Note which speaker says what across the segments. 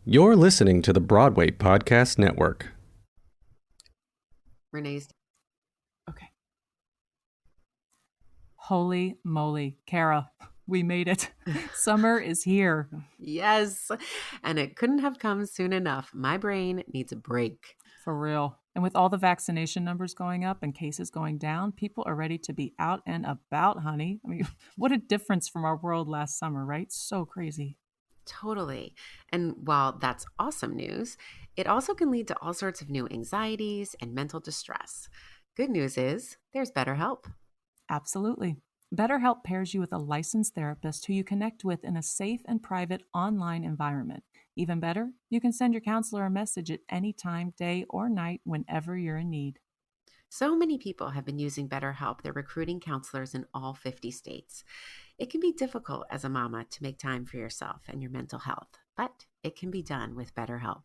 Speaker 1: You're listening to the Broadway Podcast Network.
Speaker 2: Renee's.
Speaker 3: Okay. Holy moly, Kara, we made it. Summer is here.
Speaker 2: Yes, and it couldn't have come soon enough. My brain needs a break.
Speaker 3: For real. And with all the vaccination numbers going up and cases going down, people are ready to be out and about, honey. I mean, what a difference from our world last summer, right? So crazy.
Speaker 2: Totally. And while that's awesome news, it also can lead to all sorts of new anxieties and mental distress. Good news is there's BetterHelp.
Speaker 3: Absolutely. BetterHelp pairs you with a licensed therapist who you connect with in a safe and private online environment. Even better, you can send your counselor a message at any time, day or night, whenever you're in need.
Speaker 2: So many people have been using BetterHelp. They're recruiting counselors in all 50 states. It can be difficult as a mama to make time for yourself and your mental health, but it can be done with BetterHelp.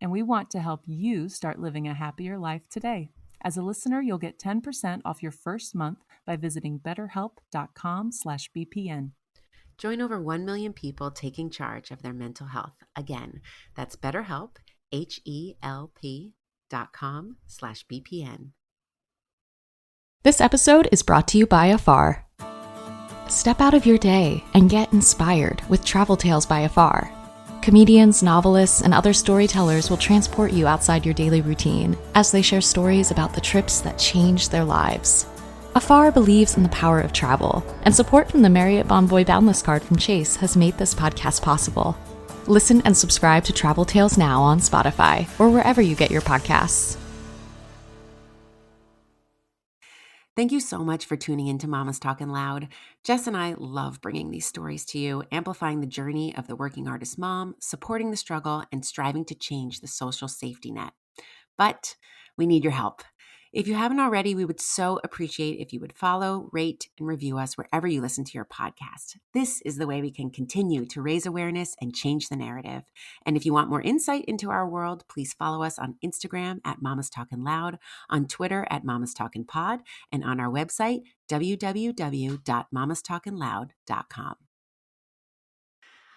Speaker 3: And we want to help you start living a happier life today. As a listener, you'll get 10% off your first month by visiting betterhelp.com/BPN.
Speaker 2: Join over 1 million people taking charge of their mental health. Again, that's BetterHelp, HELP.com/BPN.
Speaker 4: This episode is brought to you by Afar. Step out of your day and get inspired with Travel Tales by Afar. Comedians, novelists, and other storytellers will transport you outside your daily routine as they share stories about the trips that changed their lives. Afar believes in the power of travel, and support from the Marriott Bonvoy Boundless Card from Chase has made this podcast possible. Listen and subscribe to Travel Tales now on Spotify or wherever you get your podcasts.
Speaker 2: Thank you so much for tuning in to Mama's Talkin' Loud. Jess and I love bringing these stories to you, amplifying the journey of the working artist mom, supporting the struggle, and striving to change the social safety net. But we need your help. If you haven't already, we would so appreciate if you would follow, rate, and review us wherever you listen to your podcast. This is the way we can continue to raise awareness and change the narrative. And if you want more insight into our world, please follow us on Instagram at Mama's Talkin' Loud, on Twitter at Mama's Talkin' Pod, and on our website, www.mamastalkinloud.com.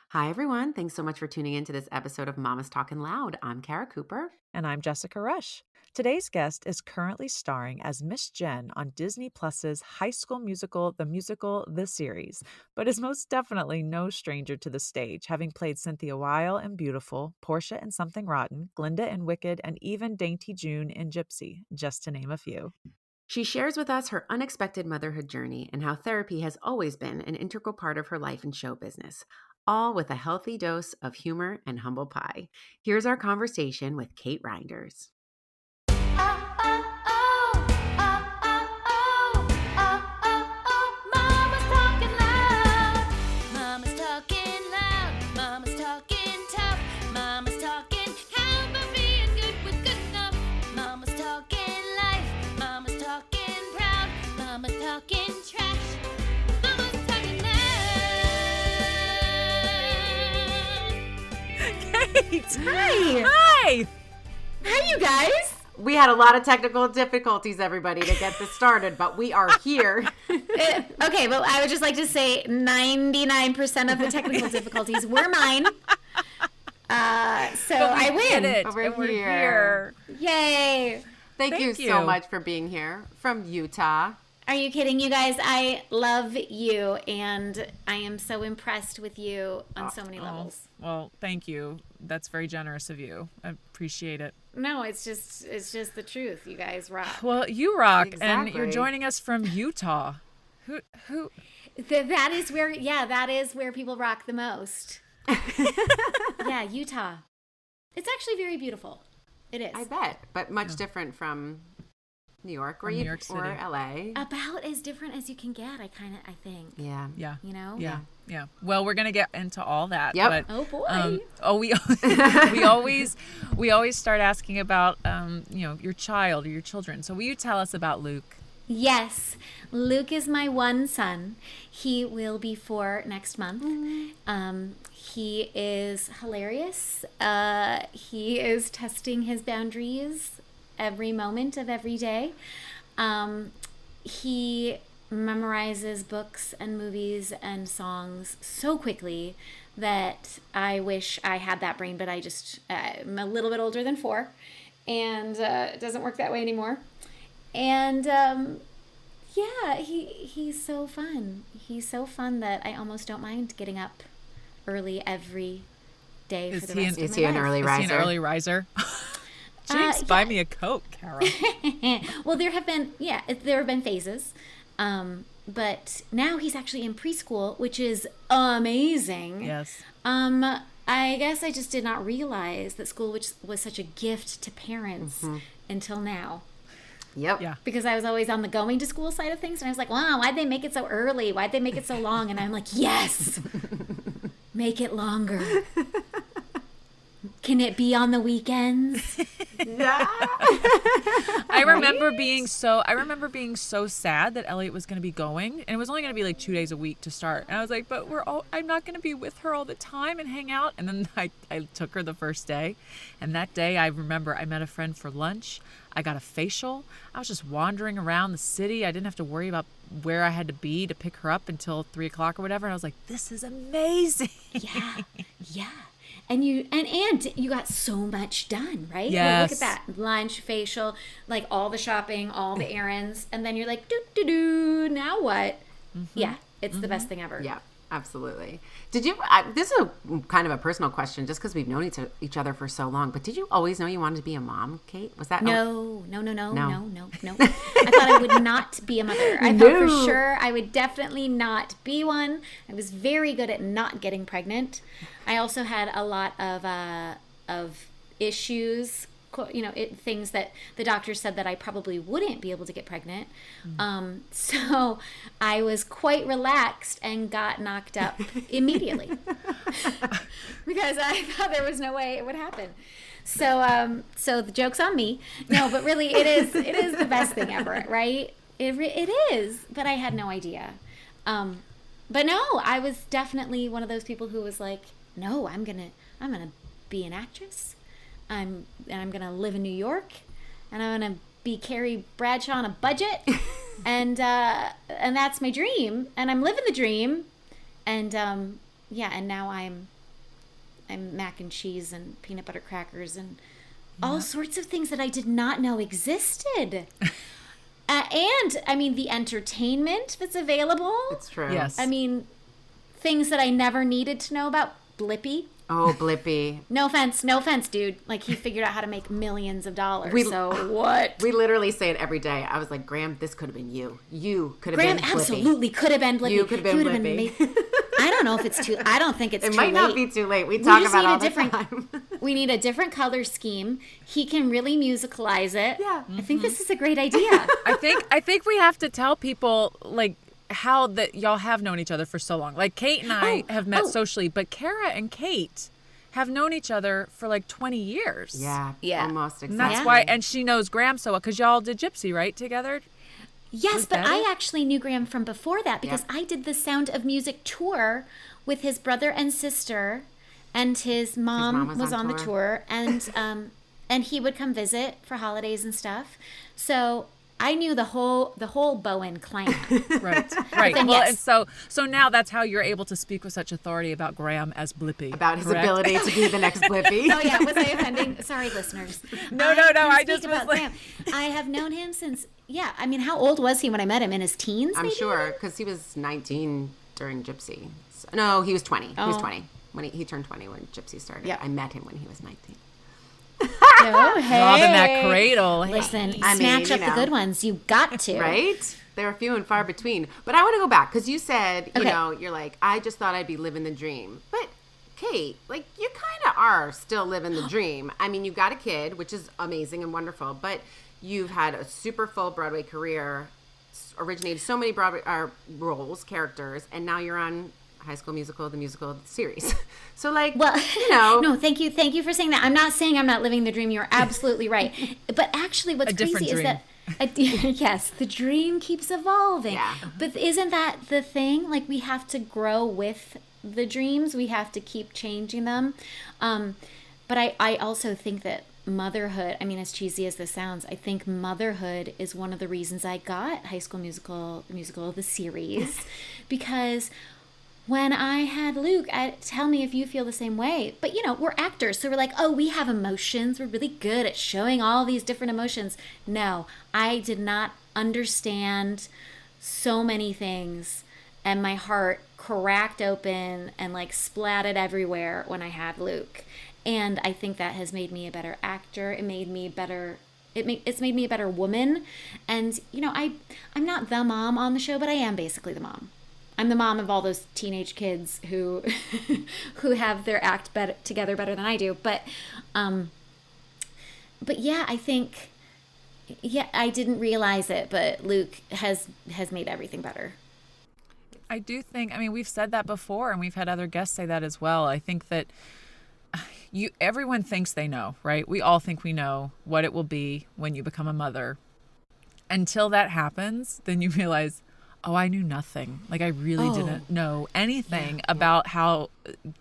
Speaker 2: Hi, everyone. Thanks so much for tuning in to this episode of Mama's Talkin' Loud. I'm Kara Cooper.
Speaker 5: And I'm Jessica Rush. Today's guest is currently starring as Miss Jen on Disney Plus's High School Musical, The Series, but is most definitely no stranger to the stage, having played Cynthia Weil in Beautiful, Portia in Something Rotten, Glinda in Wicked, and even Dainty June in Gypsy, just to name a few.
Speaker 2: She shares with us her unexpected motherhood journey and how therapy has always been an integral part of her life in show business, all with a healthy dose of humor and humble pie. Here's our conversation with Kate Reinders.
Speaker 5: Hi!
Speaker 6: Hi, you guys.
Speaker 2: We had a lot of technical difficulties, everybody, to get this started, but we are here.
Speaker 6: Okay, but I would just like to say 99% of the technical difficulties were mine. So I win.
Speaker 2: We're here.
Speaker 6: Yay.
Speaker 2: Thank you so much for being here from Utah.
Speaker 6: Are you kidding, you guys? I love you, and I am so impressed with you on so many levels.
Speaker 5: Well, thank you. That's very generous of you. I appreciate it.
Speaker 6: No, it's just the truth. You guys rock.
Speaker 5: Well, you rock,
Speaker 2: Exactly.
Speaker 5: and you're joining us from Utah. Who?
Speaker 6: That is where people rock the most. Yeah, Utah. It's actually very beautiful. It is.
Speaker 2: I bet, but much different from New York,
Speaker 5: New York City.
Speaker 2: or LA.
Speaker 6: About as different as you can get, I think.
Speaker 2: Yeah.
Speaker 6: You know?
Speaker 5: Yeah. Well, we're gonna get into all that.
Speaker 2: Yep.
Speaker 5: But,
Speaker 6: Oh boy.
Speaker 5: we always start asking about your child or your children. So will you tell us about Luke?
Speaker 6: Yes, Luke is my one son. He will be 4 next month. He is hilarious. He is testing his boundaries every moment of every day. He memorizes books and movies and songs so quickly that I wish I had that brain, but I'm a little bit older than 4, and it doesn't work that way anymore. And yeah, he's so fun. He's so fun that I almost don't mind getting up early every day for the rest of my life.
Speaker 2: Is he an early riser?
Speaker 5: Is he an early riser? Jinx, buy me a Coke, Kara.
Speaker 6: Well, there have been phases. But now he's actually in preschool, which is amazing.
Speaker 5: Yes.
Speaker 6: I guess I just did not realize that school was such a gift to parents until now.
Speaker 2: Yep.
Speaker 5: Yeah.
Speaker 6: Because I was always on the going to school side of things, and I was like, wow, why'd they make it so early? Why'd they make it so long? And I'm like, yes, make it longer. Can it be on the weekends?
Speaker 2: Yeah.
Speaker 5: I remember being so sad that Elliot was going to be going, and it was only going to be like 2 days a week to start. And I was like, but I'm not going to be with her all the time and hang out. And then I took her the first day, and that day I remember I met a friend for lunch. I got a facial. I was just wandering around the city. I didn't have to worry about where I had to be to pick her up until 3 o'clock or whatever. And I was like, this is amazing.
Speaker 6: Yeah. And you got so much done, right?
Speaker 5: Yes.
Speaker 6: Look at that. Lunch, facial, like all the shopping, all the errands. And then you're like, do, now what? Yeah, it's the best thing ever.
Speaker 2: Yeah, absolutely. Did you, this is a kind of a personal question just because we've known each other for so long, but did you always know you wanted to be a mom, Kate? Was that?
Speaker 6: No. I thought I would not be a mother. I thought for sure I would definitely not be one. I was very good at not getting pregnant. I also had a lot of issues, things that the doctor said that I probably wouldn't be able to get pregnant. So I was quite relaxed and got knocked up immediately because I thought there was no way it would happen. So the joke's on me. No, but really it is the best thing ever, right? It is, but I had no idea. But no, I was definitely one of those people who was like, no, I'm gonna be an actress. I'm gonna live in New York, and I'm gonna be Carrie Bradshaw on a budget, and that's my dream, and I'm living the dream, and and now I'm mac and cheese and peanut butter crackers and all sorts of things that I did not know existed. And I mean the entertainment that's available.
Speaker 2: It's true.
Speaker 5: Yes.
Speaker 6: I mean things that I never needed to know about. Blippi.
Speaker 2: Oh, Blippi.
Speaker 6: No offense, dude. Like, he figured out how to make millions of dollars. So what?
Speaker 2: We literally say it every day. I was like, Graham, this could have been you. You could have been Blippi.
Speaker 6: Graham absolutely could have been Blippi.
Speaker 2: You could have been Blippi.
Speaker 6: I don't know if it's too. I don't think it's too late.
Speaker 2: It might not be too late. We talk about it all the time.
Speaker 6: We need a different color scheme. He can really musicalize it.
Speaker 2: Yeah.
Speaker 6: I think this is a great idea.
Speaker 5: I think we have to tell people, like, how that y'all have known each other for so long. Like, Kate and I have met socially, but Kara and Kate have known each other for like 20 years.
Speaker 2: Yeah. Almost exactly.
Speaker 5: And that's why, and she knows Graham so well, because y'all did Gypsy, right, together?
Speaker 6: Yes, but I actually knew Graham from before that because I did the Sound of Music tour with his brother and sister, and his mom was on the tour, and he would come visit for holidays and stuff. So I knew the whole Bowen clan.
Speaker 5: Right. Well, and so now that's how you're able to speak with such authority about Graham as Blippi.
Speaker 2: About his ability to be the next Blippi.
Speaker 6: Oh yeah, was I offending? Sorry, listeners.
Speaker 5: No. I just was like,
Speaker 6: Graham. I have known him since. Yeah, I mean, how old was he when I met him? In his teens?
Speaker 2: I'm sure, because he was 19 during Gypsy. No, he was 20.
Speaker 6: Oh.
Speaker 2: He was 20 when he turned 20 when Gypsy started.
Speaker 6: Yep.
Speaker 2: I met him when he was 19.
Speaker 6: Oh, hey.
Speaker 5: Rob in that cradle.
Speaker 6: Listen,
Speaker 2: I mean,
Speaker 6: snatch up the good ones. You got to.
Speaker 2: Right? They're few and far between. But I want to go back because you said, you know, you're like, I just thought I'd be living the dream. But Kate, like, you kind of are still living the dream. I mean, you got a kid, which is amazing and wonderful, but you've had a super full Broadway career, originated so many Broadway roles, characters, and now you're on High School Musical, the musical series. So, like, you know.
Speaker 6: No, thank you for saying that. I'm not saying I'm not living the dream. You're absolutely right. But actually what's crazy is that, yes, the dream keeps evolving.
Speaker 2: Yeah.
Speaker 6: But isn't that the thing? Like, we have to grow with the dreams. We have to keep changing them. But I also think that motherhood, I mean, as cheesy as this sounds, I think motherhood is one of the reasons I got High School Musical, the series, because when I had Luke, tell me if you feel the same way. But, we're actors. So we're like, oh, we have emotions. We're really good at showing all these different emotions. No, I did not understand so many things. And my heart cracked open and like splatted everywhere when I had Luke. And I think that has made me a better actor. It made me better. It's made me a better woman. And, I'm not the mom on the show, but I am basically the mom. I'm the mom of all those teenage kids who who have their act together better than I do. But yeah, I think, I didn't realize it, but Luke has made everything better.
Speaker 5: I do think, we've said that before, and we've had other guests say that as well. I think that everyone thinks they know, right? We all think we know what it will be when you become a mother. Until that happens, then you realize, oh, I knew nothing. Like, I really didn't know anything about how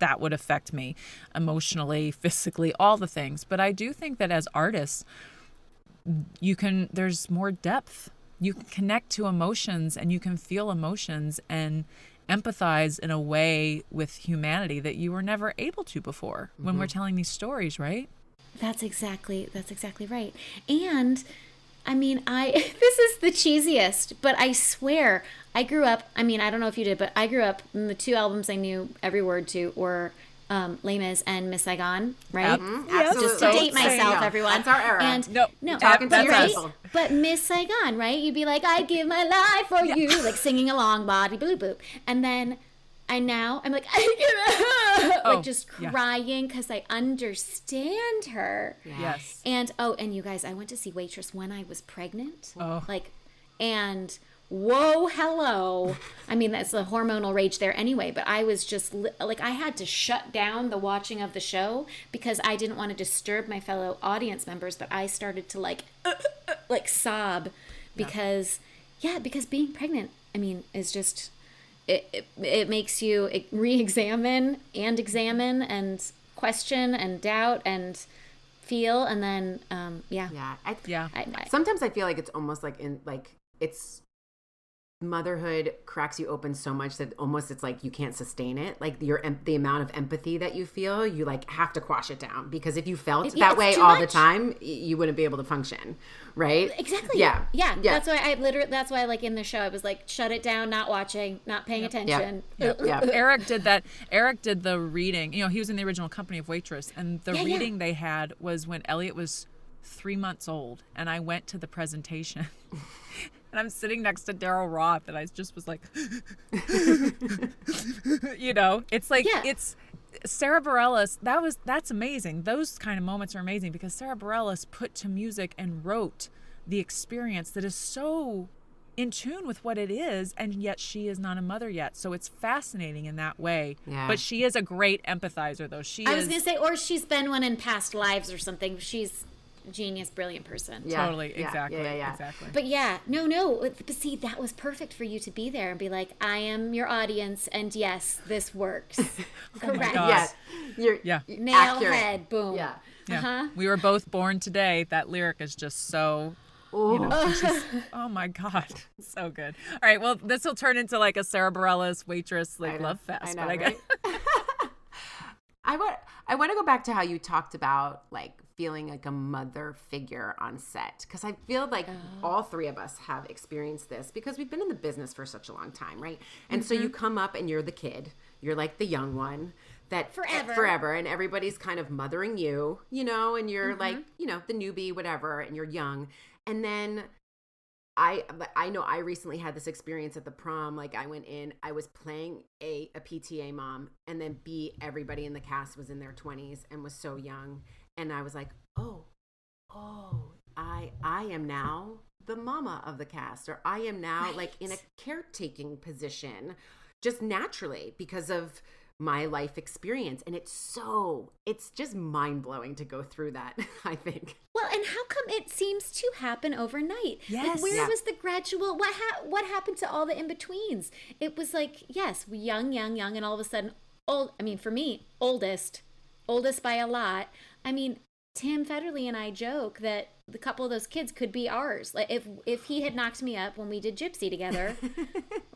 Speaker 5: that would affect me emotionally, physically, all the things. But I do think that as artists, there's more depth. You can connect to emotions, and you can feel emotions and empathize in a way with humanity that you were never able to before when we're telling these stories, right?
Speaker 6: That's exactly right. And this is the cheesiest, but I swear, I grew up, I don't know if you did, but I grew up, the two albums I knew every word to were Les Mis and Miss Saigon, right?
Speaker 2: Absolutely.
Speaker 6: Just to date myself, everyone.
Speaker 2: That's our era.
Speaker 6: And
Speaker 2: no, talking to
Speaker 6: right?
Speaker 2: people.
Speaker 6: But Miss Saigon, right? You'd be like, I'd give my life for you, like singing along, body bloop boop. And then I'm like, just crying because I understand her.
Speaker 5: Yes.
Speaker 6: And you guys, I went to see Waitress when I was pregnant.
Speaker 5: Oh.
Speaker 6: And whoa, hello. That's a hormonal rage there anyway, but I was just I had to shut down the watching of the show because I didn't want to disturb my fellow audience members, but I started to sob because being pregnant, is just, it makes you re-examine and examine and question and doubt and feel, and then
Speaker 2: Sometimes I feel like it's almost it's motherhood cracks you open so much that almost it's like you can't sustain it. Like the amount of empathy that you feel, you have to quash it down, because if you felt that way all the time, you wouldn't be able to function, right?
Speaker 6: Exactly. Yeah. That's why in the show I was like, shut it down, not watching, not paying attention.
Speaker 5: Yeah. Eric did that. Eric did the reading. He was in the original company of Waitress, and the reading they had was when Elliot was 3 months old, and I went to the presentation. And I'm sitting next to Daryl Roth, and I just was like, it's like, it's Sarah Bareilles. That's amazing. Those kind of moments are amazing because Sarah Bareilles put to music and wrote the experience that is so in tune with what it is, and yet she is not a mother yet. So it's fascinating in that way. Yeah. But she is a great empathizer, though. I
Speaker 6: was going to say, or she's been one in past lives or something. She's genius, brilliant person.
Speaker 5: Totally. Exactly.
Speaker 6: But no. But see, that was perfect for you to be there and be like, I am your audience, and yes, this works. Correct. Nail
Speaker 2: accurate.
Speaker 6: Head. Boom.
Speaker 2: Yeah.
Speaker 6: Uh-huh.
Speaker 5: We were both born today. That lyric is just so. Oh my God, so good. All right, well, this will turn into like a Sarah Bareilles Waitress love fest.
Speaker 2: I know, right? I want to go back to how you talked about feeling like a mother figure on set, because I feel like all three of us have experienced this because we've been in the business for such a long time, right? And so you come up and you're the kid, you're like the young one that forever, and everybody's kind of mothering you, and you're like, the newbie, whatever, and you're young. And then I know I recently had this experience at the prom. I went in, I was playing a PTA mom, and then everybody in the cast was in their 20s and was so young. And I was like, I am now the mama of the cast, or I am now in a caretaking position just naturally because of my life experience. And it's just mind-blowing to go through that, I think.
Speaker 6: Well, and how come it seems to happen overnight?
Speaker 5: Yes.
Speaker 6: Where was the gradual, what happened to all the in-betweens? It was young, and all of a sudden, for me, oldest by a lot. Tim Federle and I joke that the couple of those kids could be ours. Like if he had knocked me up when we did Gypsy together,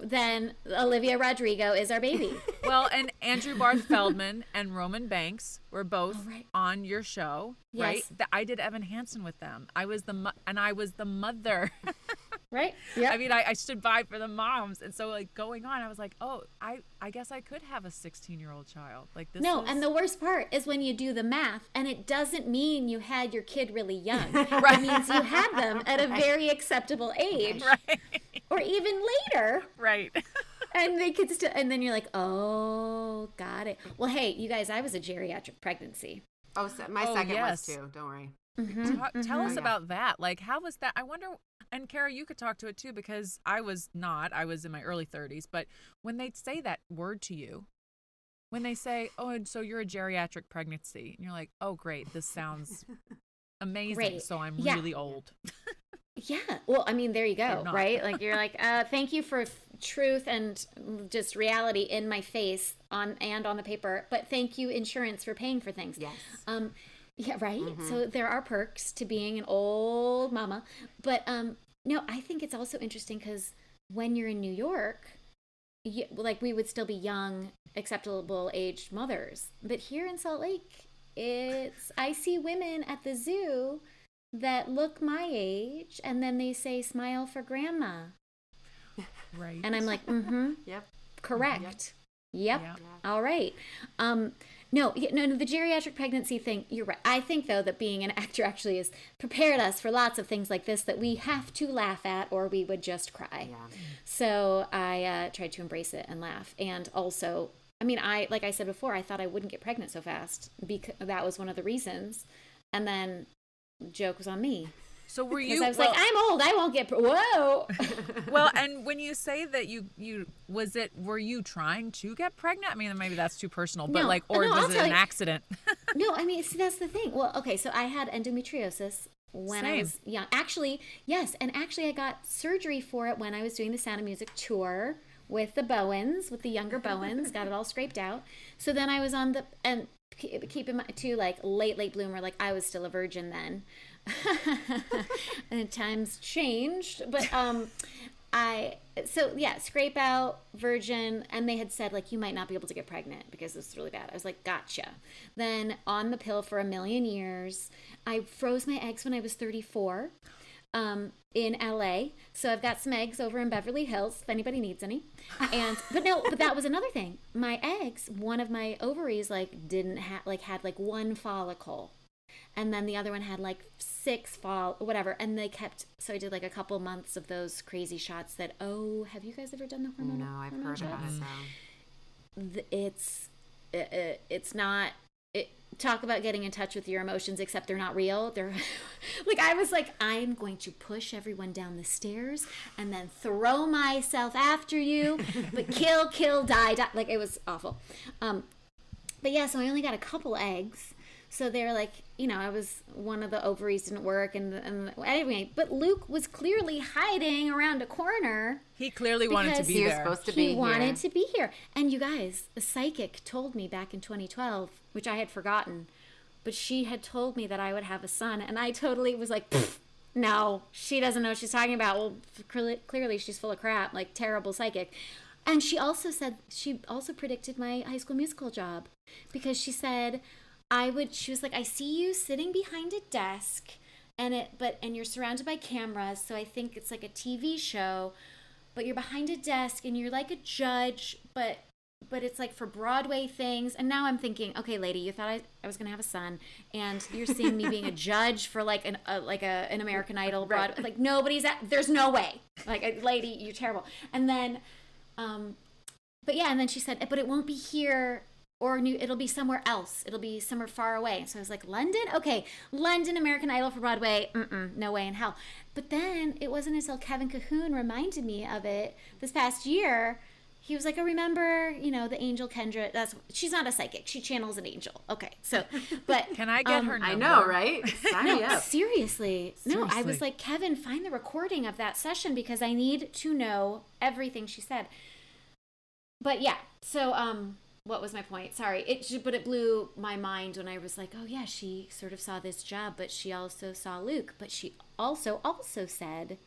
Speaker 6: then Olivia Rodrigo is our baby.
Speaker 5: Well, and Andrew Barth Feldman and Roman Banks were both on your show, right?
Speaker 6: Yes.
Speaker 5: I did Evan Hansen with them. I was the mother.
Speaker 6: Right? Yeah.
Speaker 5: I mean, I stood by for the moms, and so like going on, I was like, oh, I guess I could have a 16-year-old child. Like this.
Speaker 6: No, and the worst part is when you do the math, and it doesn't mean you had your kid really young.
Speaker 5: Right.
Speaker 6: It means you had them at a very acceptable age,
Speaker 5: right,
Speaker 6: or even later.
Speaker 5: right.
Speaker 6: And they could still, and then you're like, oh, got it. Well, hey, you guys, I was a geriatric pregnancy.
Speaker 2: Oh, so my second was too. Don't worry.
Speaker 5: Tell us about that. Like, how was that? I wonder. And Kara, you could talk to it too, because I was not. I was in my early 30s. But when they say that word to you, when they say, oh, and so you're a geriatric pregnancy, and you're like, oh, great, this sounds amazing.
Speaker 6: Great.
Speaker 5: So I'm
Speaker 6: Yeah.
Speaker 5: really old.
Speaker 6: Yeah. Well, I mean, there you go,
Speaker 5: not.
Speaker 6: right? Like, you're like, thank you for truth and just reality in my face on the paper. But thank you, insurance, for paying for things.
Speaker 2: Yes.
Speaker 6: Yeah, right? So there are perks to being an old mama. But no, I think it's also interesting because when you're in New York, like we would still be young, acceptable aged mothers. But here in Salt Lake, I see women at the zoo that look my age, and then they say, smile for grandma.
Speaker 5: Right.
Speaker 6: And I'm like,
Speaker 2: Yep.
Speaker 6: Correct. Yep.
Speaker 5: Yeah.
Speaker 6: All right. No, the geriatric pregnancy thing, you're right. I think, though, that being an actor actually has prepared us for lots of things like this that we have to laugh at or we would just cry.
Speaker 2: Yeah.
Speaker 6: So I tried to embrace it and laugh. And also, I mean, like I said before, I thought I wouldn't get pregnant so fast because that was one of the reasons. And then the joke was on me.
Speaker 5: So were
Speaker 6: Because
Speaker 5: you?
Speaker 6: I was like, I'm old. I won't get. Whoa.
Speaker 5: Well, and when you say that were you trying to get pregnant? I mean, maybe that's too personal, but
Speaker 6: No.
Speaker 5: like, or
Speaker 6: No, I'll
Speaker 5: was it
Speaker 6: tell
Speaker 5: an
Speaker 6: you.
Speaker 5: accident?
Speaker 6: No, I mean, see, that's the thing. Well, okay, so I had endometriosis when I
Speaker 5: Same.
Speaker 6: was young. Actually, yes, and actually I got surgery for it when I was doing the Sound of Music tour with the Bowens, with the younger Bowens, got it all scraped out. So then I was on and keep in mind too, like late bloomer, like I was still a virgin then. And times changed, but scrape out, virgin, and they had said like you might not be able to get pregnant because this is really bad. I was like, gotcha. Then on the pill for a million years. I froze my eggs when I was 34 in LA, so I've got some eggs over in Beverly Hills if anybody needs any. But that was another thing. My eggs, one of my ovaries had one follicle. And then the other one had like 6 whatever. And they kept, so I did like a couple months of those crazy shots that, have you guys ever done the hormone?
Speaker 2: No, I've heard about it, so.
Speaker 6: It's not, talk about getting in touch with your emotions, except they're not real. They're like, I was like, I'm going to push everyone down the stairs and then throw myself after you, but kill, die. Like it was awful. But yeah, so I only got a couple eggs. So they were like, I was, one of the ovaries didn't work. And anyway, but Luke was clearly hiding around a corner.
Speaker 5: He clearly wanted to be there.
Speaker 2: He was supposed to be here.
Speaker 6: He wanted to be here. And you guys, a psychic told me back in 2012, which I had forgotten, but she had told me that I would have a son. And I totally was like, no, she doesn't know what she's talking about. Well, clearly she's full of crap, like terrible psychic. And she also predicted my High School Musical job because she said, she was like, I see you sitting behind a desk and you're surrounded by cameras. So I think it's like a TV show, but you're behind a desk and you're like a judge, but it's like for Broadway things. And now I'm thinking, okay, lady, you thought I was going to have a son and you're seeing me being a judge for like an American Idol Broadway. Like there's no way. Like, lady, you're terrible. And then, but yeah. And then she said, but it won't be here. Or it'll be somewhere else. It'll be somewhere far away. So I was like, London? Okay, London, American Idol for Broadway. No way in hell. But then it wasn't until Kevin Cahoon reminded me of it this past year. He was like, I remember, the angel Kendra. She's not a psychic. She channels an angel. Okay, so, but.
Speaker 5: Can I get her number?
Speaker 2: I know, right? Sign me up.
Speaker 6: Seriously. No, I was like, Kevin, find the recording of that session because I need to know everything she said. But yeah, so, what was my point? Sorry. But it blew my mind when I was like, oh yeah, she sort of saw this job, but she also saw Luke. But she also said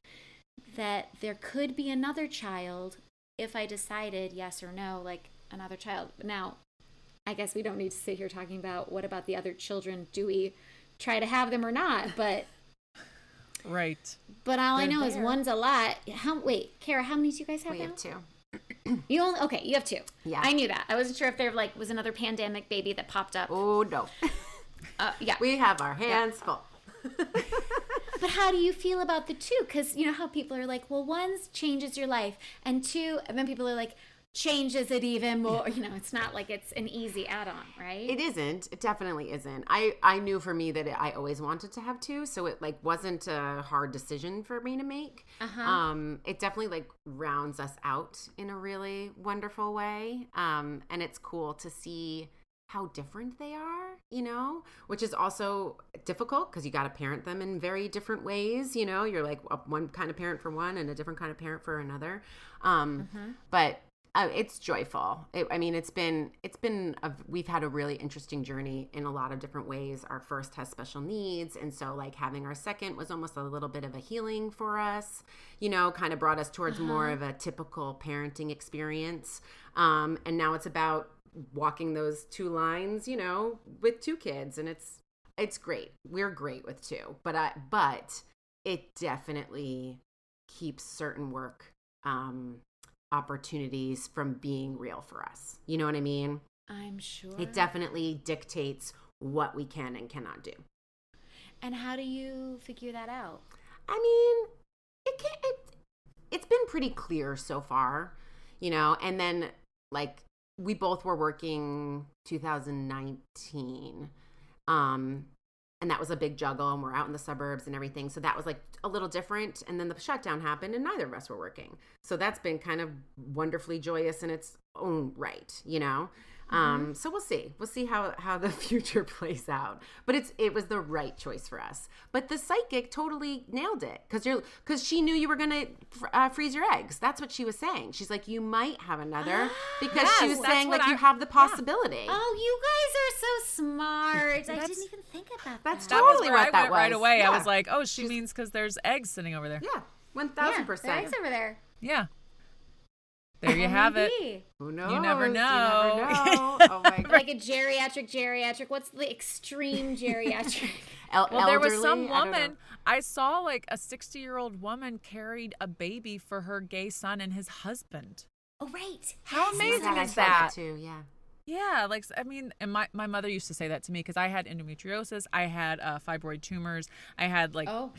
Speaker 6: that there could be another child if I decided yes or no, like another child. Now, I guess we don't need to sit here talking about what about the other children. Do we try to have them or not? But
Speaker 5: right.
Speaker 6: But all I know is one's a lot. Wait, Kara, how many do you guys have?
Speaker 2: We
Speaker 6: now?
Speaker 2: have 2.
Speaker 6: You have 2.
Speaker 2: Yeah.
Speaker 6: I knew that. I wasn't sure if there was another pandemic baby that popped up.
Speaker 2: Oh no.
Speaker 6: Yeah.
Speaker 2: We have our hands full.
Speaker 6: But how do you feel about the 2? Because you know how people are like, well, 1 changes your life, and 2, and then people are like, changes it even more. You know, it's not like it's an easy add-on, right?
Speaker 2: It isn't. It definitely isn't. I knew for me that I always wanted to have 2, so it like wasn't a hard decision for me to make. It definitely like rounds us out in a really wonderful way. And it's cool to see how different they are, you know, which is also difficult because you got to parent them in very different ways. You know, you're like one kind of parent for one and a different kind of parent for another. But it's joyful. We've had a really interesting journey in a lot of different ways. Our first has special needs. And so like having our second was almost a little bit of a healing for us, you know, kind of brought us towards more of a typical parenting experience. And now it's about walking those 2 lines, you know, with 2 kids. And it's great. We're great with 2, but it definitely keeps certain work, opportunities from being real for us. You know what I mean?
Speaker 6: I'm sure.
Speaker 2: It definitely dictates what we can and cannot do.
Speaker 6: And how do you figure that out?
Speaker 2: I mean, it's been pretty clear so far, you know, and then like we both were working 2019. And that was a big juggle, and we're out in the suburbs and everything. So that was like a little different. And then the shutdown happened and neither of us were working. So that's been kind of wonderfully joyous in its own right, you know? So we'll see. We'll see how the future plays out. But it was the right choice for us. But the psychic totally nailed it because she knew you were going to freeze your eggs. That's what she was saying. She's like, you might have another because she was saying like you have the possibility.
Speaker 6: Yeah. Oh, you guys are so smart. I didn't even think about that.
Speaker 2: That's totally what that was.
Speaker 5: Right away.
Speaker 2: Yeah.
Speaker 5: I was like, oh, she means because there's eggs sitting over there.
Speaker 2: Yeah, 1,000%.
Speaker 6: There's eggs over there.
Speaker 5: Yeah. There you have it.
Speaker 2: Who knows?
Speaker 5: You never know.
Speaker 2: You never know. Oh my God.
Speaker 6: Like a geriatric. What's the extreme geriatric?
Speaker 5: Well, there was some woman, I saw like a 60-year-old woman carried a baby for her gay son and his husband.
Speaker 6: Oh, right.
Speaker 5: How amazing
Speaker 2: I
Speaker 5: is
Speaker 2: saw
Speaker 5: that?
Speaker 2: too, yeah.
Speaker 5: Yeah, like, I mean, and my mother used to say that to me because I had endometriosis, I had fibroid tumors, I had like, I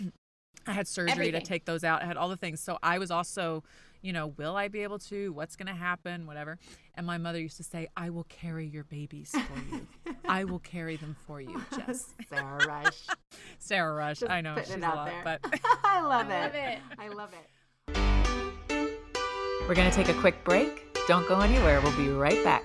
Speaker 5: had surgery to take those out, I had all the things. So I was also, you know, will I be able to? What's going to happen? Whatever. And my mother used to say, I will carry your babies for you. I will carry them for you, Jess.
Speaker 2: Sarah Rush.
Speaker 5: Sarah Rush.
Speaker 2: Just
Speaker 5: I know. She's
Speaker 2: putting
Speaker 5: a
Speaker 2: it out
Speaker 5: lot,
Speaker 2: there.
Speaker 5: but
Speaker 2: I love
Speaker 6: I love it.
Speaker 2: I love it.
Speaker 5: we're going to take a quick break. Don't go anywhere. We'll be right back.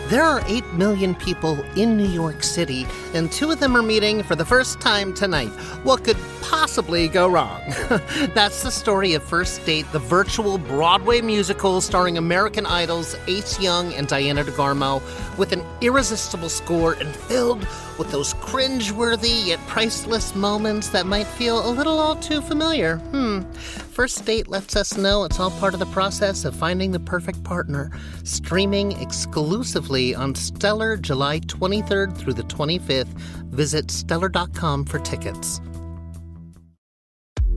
Speaker 7: There are 8 million people in New York City, and 2 of them are meeting for the first time tonight. What could possibly go wrong? That's the story of First Date, the virtual Broadway musical starring American Idol's Ace Young and Diana DeGarmo, with an irresistible score and filled with those cringe-worthy yet priceless moments that might feel a little all too familiar. First Date lets us know it's all part of the process of finding the perfect partner. Streaming exclusively on Stellar July 23rd through the 25th. Visit stellar.com for tickets.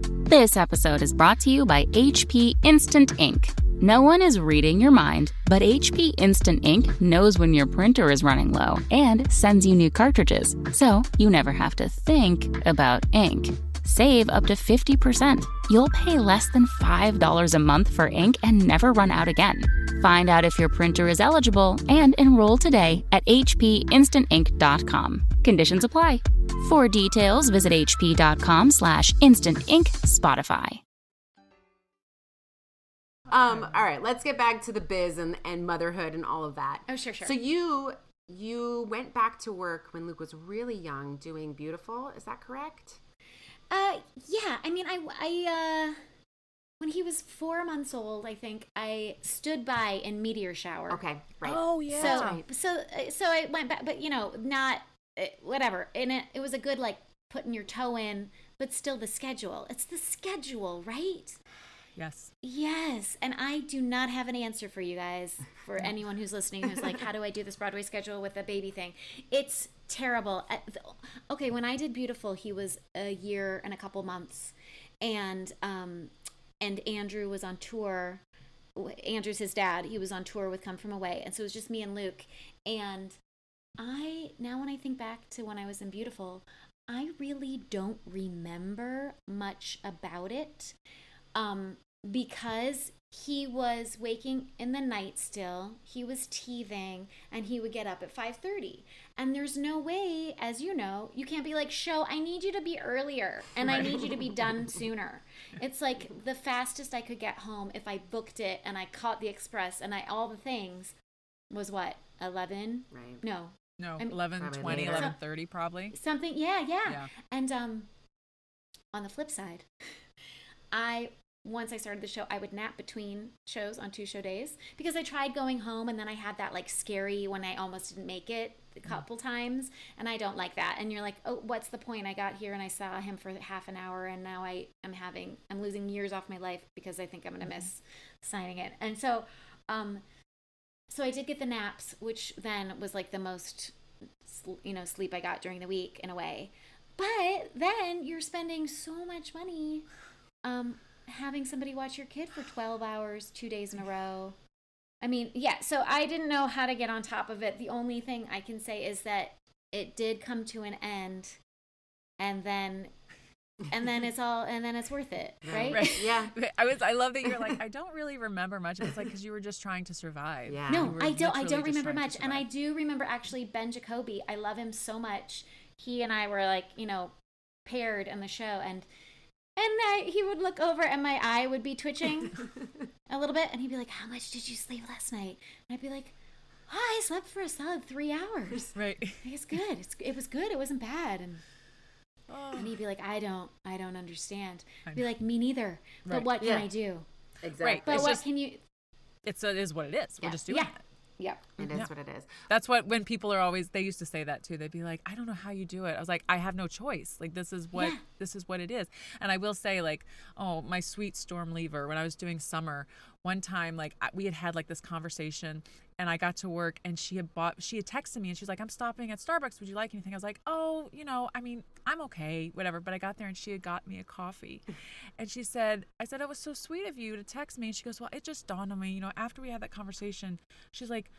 Speaker 8: This episode is brought to you by HP Instant Ink. No one is reading your mind, but HP Instant Ink knows when your printer is running low and sends you new cartridges, so you never have to think about ink. Save up to 50%. You'll pay less than $5 a month for ink and never run out again. Find out if your printer is eligible and enroll today at hpinstantink.com. Conditions apply. For details, visit hp.com/instantink Spotify.
Speaker 2: All right, let's get back to the biz and motherhood and all of that.
Speaker 6: Oh, sure.
Speaker 2: So you went back to work when Luke was really young doing Beautiful. Is that correct?
Speaker 6: Yeah. I mean, when he was 4 months old, I think I stood by in meteor shower.
Speaker 2: Okay, right.
Speaker 5: Oh, yeah.
Speaker 6: So,
Speaker 2: right.
Speaker 6: so I went back, but not whatever. And it was a good like putting your toe in, but still the schedule. It's the schedule, right?
Speaker 5: Yes.
Speaker 6: Yes. And I do not have an answer for you guys, for anyone who's listening who's like, how do I do this Broadway schedule with the baby thing? It's terrible. Okay, when I did Beautiful, he was a year and a couple months. And Andrew was on tour. Andrew's his dad. He was on tour with Come From Away. And so it was just me and Luke. And now when I think back to when I was in Beautiful, I really don't remember much about it. Because he was waking in the night still, he was teething, and he would get up at 5:30. And there's no way, as you know, you can't be like, show, I need you to be earlier, and I need you to be done sooner. It's like the fastest I could get home if I booked it and I caught the express and all the things was what, 11?
Speaker 2: Right.
Speaker 6: No,
Speaker 5: 11, 20, 11:30 probably.
Speaker 6: something, yeah. And on the flip side, once I started the show, I would nap between shows on 2 show days because I tried going home and then I had that like scary when I almost didn't make it a couple times, and I don't like that. And you're like, oh, what's the point? I got here and I saw him for half an hour, and now I'm losing years off my life because I think I'm going to miss signing it. And so I did get the naps, which then was like the most sleep I got during the week in a way. But then you're spending so much money having somebody watch your kid for 12 hours, 2 days in a row. I mean, yeah, so I didn't know how to get on top of it. The only thing I can say is that it did come to an end, and then it's worth it, right?
Speaker 5: Right. Yeah. I love that you're like, I don't really remember much. It's like because you were just trying to survive.
Speaker 2: Yeah.
Speaker 6: No, I don't remember much, and I do remember actually Ben Jacoby. I love him so much. He and I were like, paired in the show, and he would look over and my eye would be twitching a little bit, and he'd be like, how much did you sleep last night? And I'd be like, I slept for a solid 3 hours.
Speaker 5: Right.
Speaker 6: It's good. It was good. It wasn't bad. And he'd be like, I don't understand. I'd be like, me neither. But
Speaker 5: Right.
Speaker 6: what can I do?
Speaker 2: Exactly.
Speaker 5: Right.
Speaker 6: But
Speaker 5: It's
Speaker 6: what
Speaker 5: just-
Speaker 6: can you...
Speaker 5: It is what it is. We're just doing it.
Speaker 6: Yep.
Speaker 2: It is what it is.
Speaker 5: That's what, when people are always, they used to say that too. They'd be like, I don't know how you do it. I was like, I have no choice. Like, this is what it is. And I will say, like, oh, my sweet Storm Lever, when I was doing summer, one time, like, we had like this conversation, and I got to work, and she had texted me, and she's like, I'm stopping at Starbucks. Would you like anything? I was like, oh, I mean, I'm okay, whatever. But I got there, and she had got me a coffee. And I said, it was so sweet of you to text me. And she goes, well, it just dawned on me, after we had that conversation, she's like,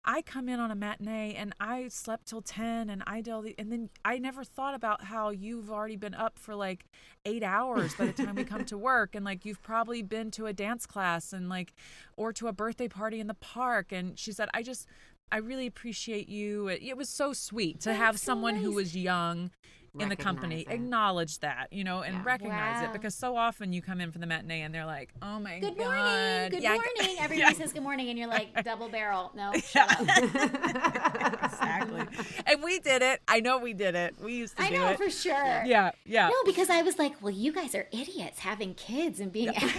Speaker 5: I come in on a matinee and I slept till 10 and and then I never thought about how you've already been up for like 8 hours by the time we come to work, and like you've probably been to a dance class and like or to a birthday party in the park. And she said, I really appreciate you. It was so sweet to have someone who was young in the company acknowledge that, and recognize it, because so often you come in for the matinee and they're like, oh my God.
Speaker 6: Good morning. Everybody says good morning, and you're like, double barrel. No, shut up.
Speaker 5: Exactly. And we did it. I know we did it. We used to do it.
Speaker 6: I know for sure.
Speaker 5: Yeah.
Speaker 6: No, because I was like, well, you guys are idiots having kids and being actors.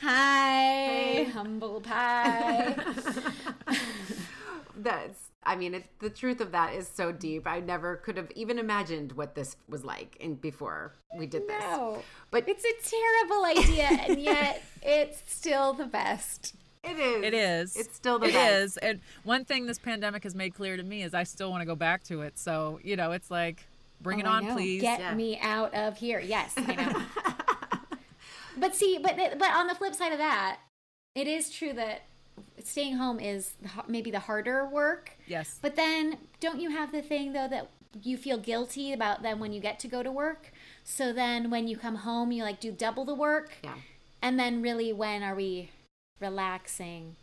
Speaker 6: Hi, humble pie.
Speaker 2: The truth of that is so deep. I never could have even imagined what this was like before we did this.
Speaker 6: No,
Speaker 2: but
Speaker 6: it's a terrible idea, and yet it's still the best.
Speaker 2: It is.
Speaker 5: It is.
Speaker 2: It's still the best.
Speaker 5: It is. And one thing this pandemic has made clear to me is I still want to go back to it. So, it's like, bring it on, please.
Speaker 6: Get me out of here. Yes, I know. But on the flip side of that, it is true that staying home is maybe the harder work.
Speaker 5: Yes.
Speaker 6: But then don't you have the thing, though, that you feel guilty about then when you get to go to work? So then when you come home, you like do double the work.
Speaker 2: Yeah.
Speaker 6: And then really, when are we relaxing?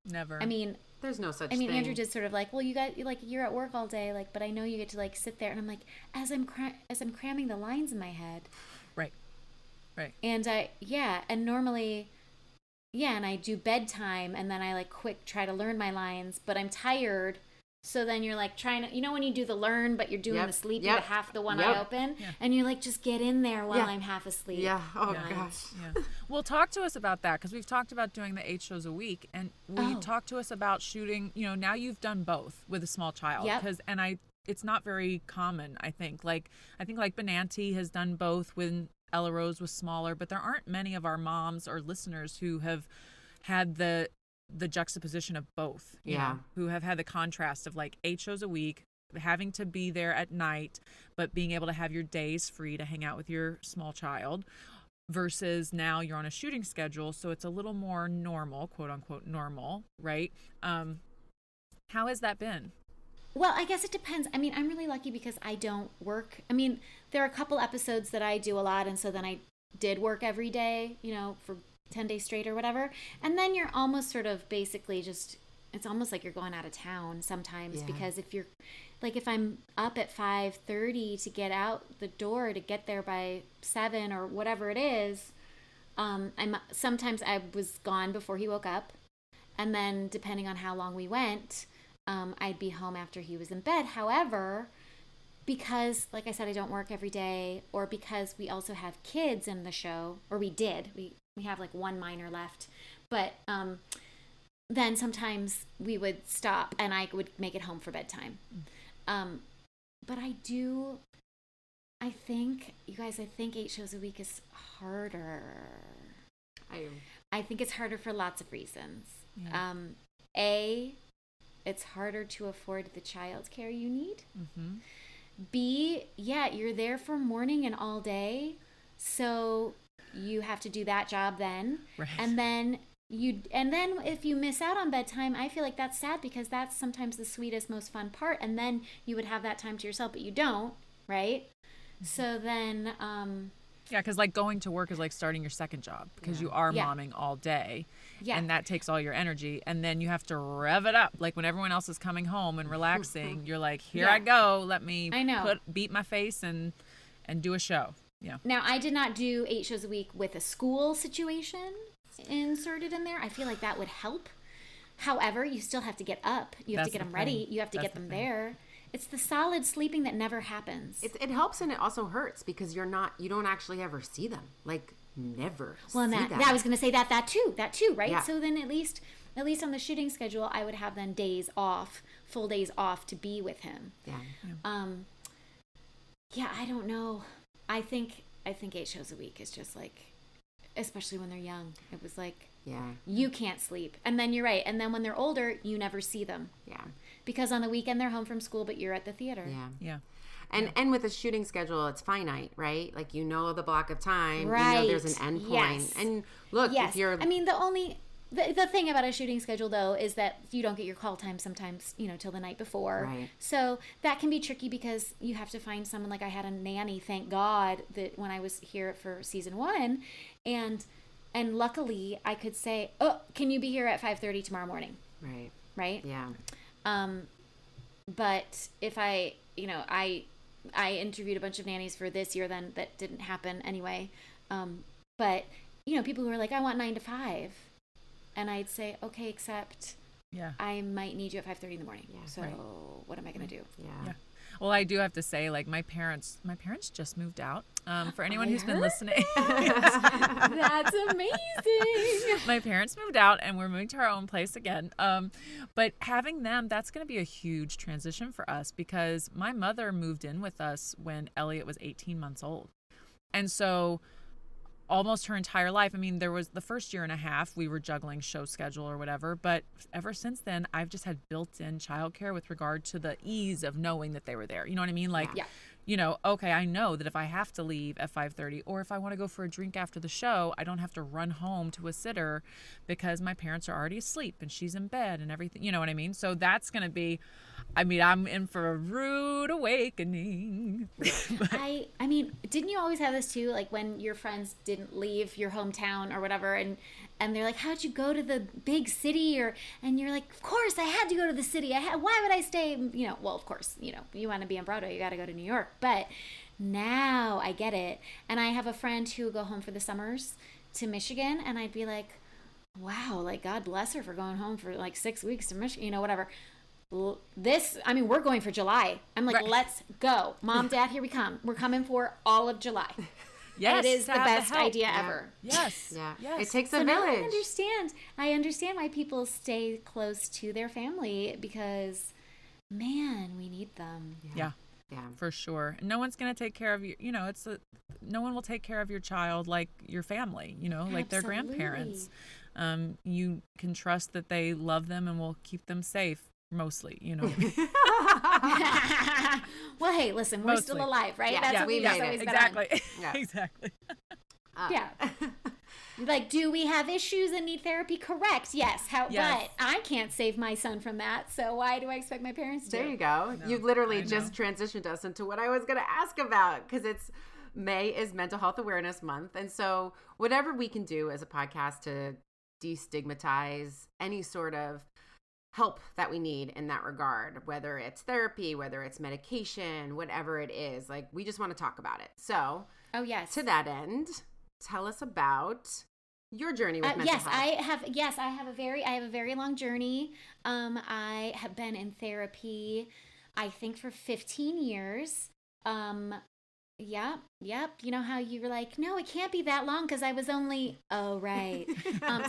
Speaker 5: Never.
Speaker 6: I mean,
Speaker 2: there's no such thing.
Speaker 6: I mean, Andrew just sort of like, well, you got you're at work all day, like, but I know you get to like sit there, and I'm like, as I'm cramming the lines in my head.
Speaker 5: Right.
Speaker 6: And and normally, and I do bedtime, and then I like quick try to learn my lines, but I'm tired So then you're like trying to, when you do the learn, but you're doing the sleepy, the half the one eye open, and you're like, just get in there while I'm half asleep.
Speaker 9: Yeah. Oh, gosh.
Speaker 5: Yeah. Well, talk to us about that, because we've talked about doing the 8 shows a week, and talk to us about shooting. Now you've done both with a small child, it's not very common. I think Benanti has done both when Ella Rose was smaller, but there aren't many of our moms or listeners who have had the juxtaposition of both, you know, who have had the contrast of like 8 shows a week, having to be there at night, but being able to have your days free to hang out with your small child, versus now you're on a shooting schedule. So it's a little more normal, quote unquote normal, right? How has that been?
Speaker 6: Well, I guess it depends. I mean, I'm really lucky because I don't work. I mean, there are a couple episodes that I do a lot, and so then I did work every day, for 10 days straight or whatever. And then you're almost sort of basically just, it's almost like you're going out of town sometimes, because if I'm up at 5:30 to get out the door to get there by 7 or whatever it is, sometimes I was gone before he woke up. And then depending on how long we went, I'd be home after he was in bed. However, because, like I said, I don't work every day, or because we also have kids in the show, or we did. We have like one minor left. But then sometimes we would stop and I would make it home for bedtime. But I think, you guys, 8 shows a week is harder. I think it's harder for lots of reasons. Yeah. It's harder to afford the childcare you need. Mm-hmm. B, you're there for morning and all day, so you have to do that job then. Right. And then if you miss out on bedtime, I feel like that's sad, because that's sometimes the sweetest, most fun part. And then you would have that time to yourself, but you don't, right? Mm-hmm. So then,
Speaker 5: because like going to work is like starting your second job, because you are momming all day. Yeah. And that takes all your energy. And then you have to rev it up. Like when everyone else is coming home and relaxing, you're like, here I go. Let me beat my face and do a show. Yeah.
Speaker 6: Now, I did not do 8 shows a week with a school situation inserted in there. I feel like that would help. However, you still have to get up. You have to get them ready. You have to get them there. It's the solid sleeping that never happens.
Speaker 9: It helps, and it also hurts, because you don't actually ever see them. Like, never.
Speaker 6: Well, and I was going to say that too, right? Yeah. So then at least on the shooting schedule, I would have then full days off to be with him. Yeah. I don't know. I think 8 shows a week is just like, especially when they're young, it was like, you can't sleep. And then you're right. And then when they're older, you never see them. Yeah. Because on the weekend they're home from school, but you're at the theater.
Speaker 9: Yeah. Yeah. And with a shooting schedule, it's finite, right? Like, the block of time. Right. There's an end point. Yes. And look, if you're...
Speaker 6: I mean, the thing about a shooting schedule, though, is that you don't get your call time sometimes, till the night before. Right. So that can be tricky, because you have to find someone. Like, I had a nanny, thank God, that when I was here for season 1, and luckily I could say, oh, can you be here at 5:30 tomorrow morning? Right. Right? Yeah. But if I interviewed a bunch of nannies for this year, then that didn't happen anyway. But, people who are like, I want 9 to 5. And I'd say, okay, except I might need you at 5:30 in the morning. Yeah. So what am I going to do?
Speaker 5: Yeah. Well, I do have to say, like, my parents just moved out. For anyone who's been listening.
Speaker 6: That's amazing.
Speaker 5: My parents moved out, and we're moving to our own place again. But having them, that's going to be a huge transition for us, because my mother moved in with us when Elliot was 18 months old. And so almost her entire life. I mean, there was the first year and a half we were juggling show schedule or whatever, but ever since then, I've just had built-in childcare with regard to the ease of knowing that they were there. You know what I mean? Like, okay, I know that if I have to leave at 5:30, or if I want to go for a drink after the show, I don't have to run home to a sitter because my parents are already asleep and she's in bed and everything. You know what I mean? So that's going to be, I'm in for a rude awakening.
Speaker 6: I mean, didn't you always have this too? Like when your friends didn't leave your hometown or whatever, and they're like, how'd you go to the big city? And you're like, of course I had to go to the city. Why would I stay? Well, of course, you want to be on Broadway, you got to go to New York. But now I get it. And I have a friend who would go home for the summers to Michigan, and I'd be like, wow, like God bless her for going home for like 6 weeks to Michigan, whatever. we're going for July. I'm like, let's go. Mom, Dad, here we come. We're coming for all of July. Yes, and it is the best idea ever.
Speaker 5: Yes.
Speaker 9: Yeah.
Speaker 5: Yes.
Speaker 9: It takes a village.
Speaker 6: Now I understand why people stay close to their family because, man, we need them.
Speaker 5: Yeah. For sure. No one's going to take care of you. You know, no one will take care of your child like your family, you know, like their grandparents. You can trust that they love them and will keep them safe. Mostly, you know.
Speaker 6: Well, hey, listen, we're still alive, right?
Speaker 9: Yeah.
Speaker 6: That's what we've always been on.
Speaker 5: Exactly.
Speaker 6: Yeah. Like, do we have issues and need therapy? Correct. Yes. But I can't save my son from that. So why do I expect my parents to?
Speaker 9: There you go. You've literally just transitioned us into what I was going to ask about, because May is Mental Health Awareness Month. And so whatever we can do as a podcast to destigmatize any sort of help that we need in that regard, whether it's therapy, whether it's medication, whatever it is, like, we just want to talk about it. So, to that end, tell us about your journey with mental health.
Speaker 6: I have a very long journey. I have been in therapy, I think, for 15 years. Yep. You know how you were like, no, it can't be that long because I was only, right.